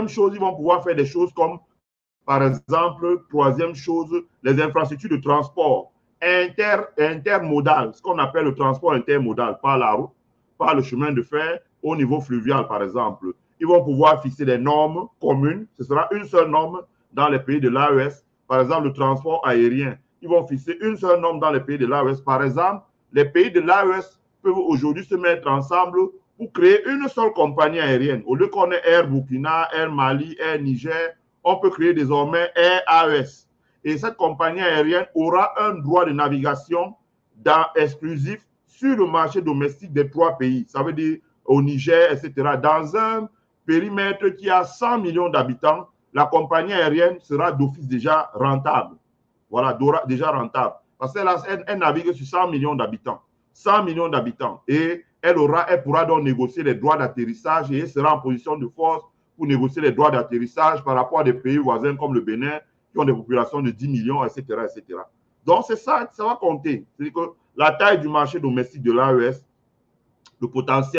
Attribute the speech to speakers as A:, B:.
A: chose, ils vont pouvoir faire des choses comme, par exemple, troisième chose, les infrastructures de transport intermodal, ce qu'on appelle le transport intermodal, par la route, par le chemin de fer, au niveau fluvial, par exemple. Ils vont pouvoir fixer des normes communes. Ce sera une seule norme dans les pays de l'AES. Par exemple, le transport aérien. Ils vont fixer une seule norme dans les pays de l'AES. Par exemple, les pays de l'AES peuvent aujourd'hui se mettre ensemble pour créer une seule compagnie aérienne. Au lieu qu'on ait Air Burkina, Air Mali, Air Niger, on peut créer désormais Air AES. Et cette compagnie aérienne aura un droit de navigation exclusif sur le marché domestique des trois pays. Ça veut dire au Niger, etc. Dans un périmètre qui a 100 millions d'habitants, la compagnie aérienne sera d'office déjà rentable. Voilà, déjà rentable. Parce qu'elle navigue sur 100 millions d'habitants. 100 millions d'habitants. Et elle pourra donc négocier les droits d'atterrissage et elle sera en position de force pour négocier les droits d'atterrissage par rapport à des pays voisins comme le Bénin, qui ont des populations de 10 millions, etc. etc. Donc, c'est ça va compter. C'est-à-dire que la taille du marché domestique de l'AES, le potentiel